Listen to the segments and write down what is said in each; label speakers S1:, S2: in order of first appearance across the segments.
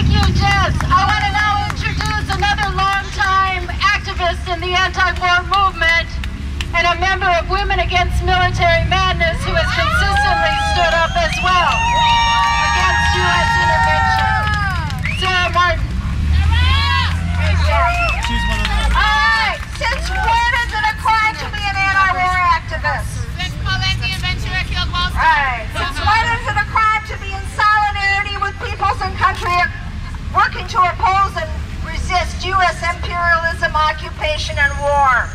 S1: Thank you, Jess. I want to now introduce another longtime activist in the anti-war movement and a member of Women Against Military Madness who has consistently stood up as well against U.S. intervention. Sarah Martin.
S2: She's one of them.
S3: All right. Since when is it a crime to be an anti-war activist? Right. Since when is it a crime to be in solidarity with peoples and countries working to oppose and resist U.S. imperialism, occupation, and war?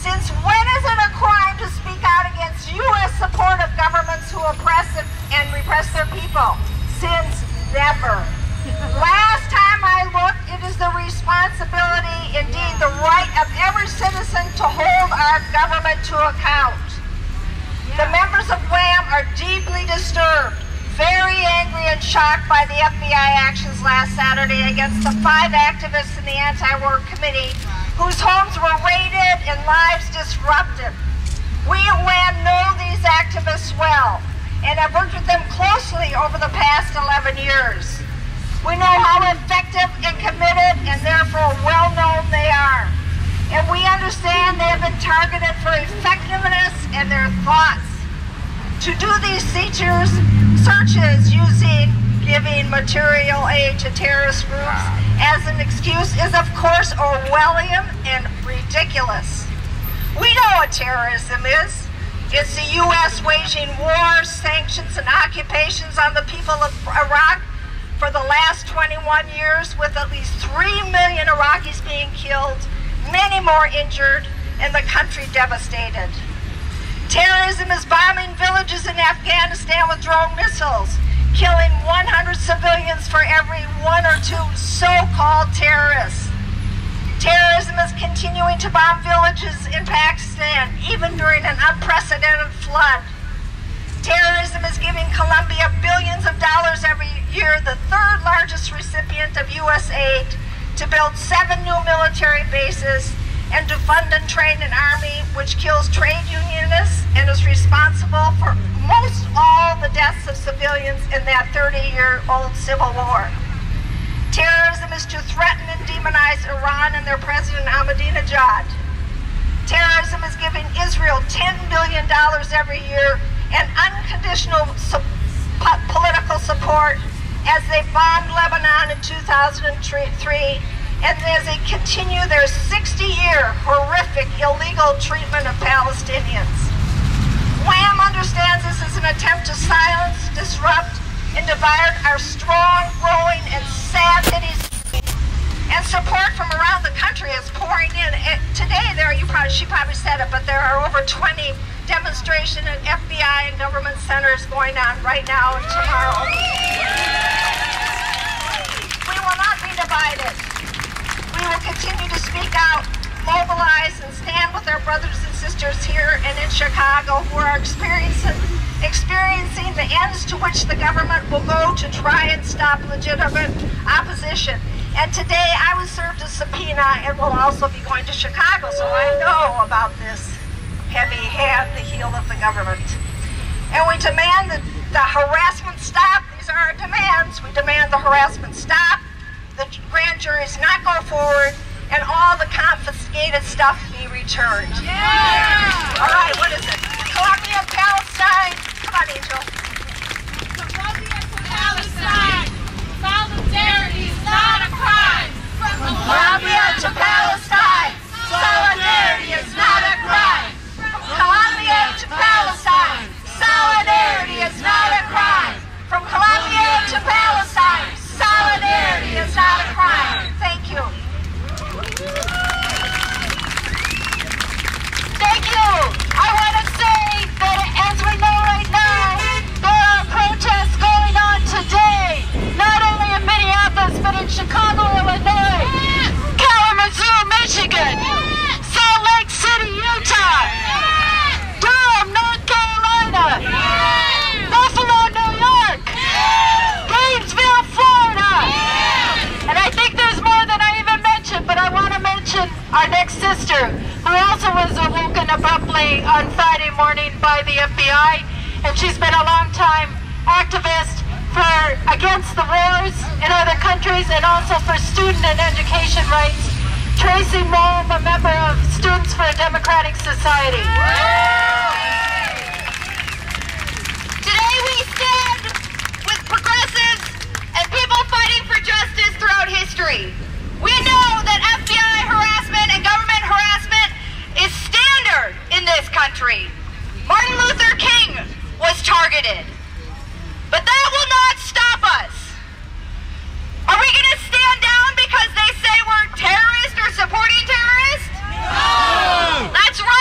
S3: Since when is it a crime to speak out against U.S. support of governments who oppress and repress their people? Since never. Last time I looked, it is the responsibility, indeed the right of every citizen to hold our government to account. The members of WHAM are deeply disturbed, very angry and shocked by the FBI actions last Saturday against the 5 activists in the anti-war committee whose homes were raided and lives disrupted. We at WHAM know these activists well and have worked with them closely over the past 11 years. We know how effective and committed and therefore well-known they are. And we understand they have been targeted for effectiveness and their thoughts. To do these searches using giving material aid to terrorist groups as an excuse is of course Orwellian and ridiculous. We know what terrorism is. It's the U.S. waging wars, sanctions, and occupations on the people of Iraq for the last 21 years, with at least 3 million Iraqis being killed, many more injured, and the country devastated. Terrorism is bombing villages in Afghanistan with drone missiles, killing 100 civilians for every 1 or 2 so-called terrorists. Terrorism is continuing to bomb villages in Pakistan, even during an unprecedented flood. Terrorism is giving Colombia billions of dollars every year, the 3rd largest recipient of U.S. aid, to build 7 new military bases and to fund and train an army which kills trade unionists and is responsible for most all the deaths of civilians in that 30-year-old civil war. Terrorism is to threaten and demonize Iran and their president Ahmadinejad. Terrorism is giving Israel $10 billion every year and unconditional political support as they bombed Lebanon in 2003 and as they continue their 60-year horrific illegal treatment of Palestinians. WHAM understands this as an attempt to silence, disrupt, and divide our strong, growing, and sad cities. And support from around the country is pouring in. Today, she probably said it, but there are over 20 demonstration at FBI and government centers going on right now and tomorrow. We will not be divided. We will continue to speak out, mobilize, and stand with our brothers and sisters here and in Chicago who are experiencing the ends to which the government will go to try and stop legitimate opposition. And today I was served a subpoena and will also be going to Chicago, so I know about this heavy hand, the heel of the government. And we demand that the harassment stop. These are our demands. We demand the harassment stop, the grand juries not go forward, and all the confiscated stuff be returned. Yeah! All right, what is it? Colombia and Palestine. Come on, Angel.
S4: Colombia to Palestine. Solidarity is not a crime.
S3: From Colombia to Palestine. Solidarity is not a crime. Colombia to Palestine. Solidarity is not a crime. From Colombia to Palestine. Solidarity is not a crime. Thank you.
S1: Thank you. I want to say that as we know right now, there are protests going on today, not only in Minneapolis, but in Chicago, Illinois, Kalamazoo, Michigan, Salt Lake City, Utah, Durham, North Carolina, Buffalo, New York, Gainesville, Florida, and I think there's more than I even mentioned, but I want to mention our next sister, who also was awoken abruptly on Friday morning by the FBI, and she's been a long-time activist, against the wars in other countries, and also for student and education rights. Tracy Moll, a member of Students for a Democratic Society.
S3: Today we stand with progressives and people fighting for justice throughout history. We know that FBI harassment and government harassment is standard in this country. Martin Luther King was targeted. But that will not stop us. Are we going to stand down because they say we're terrorists or supporting terrorists? No! That's right.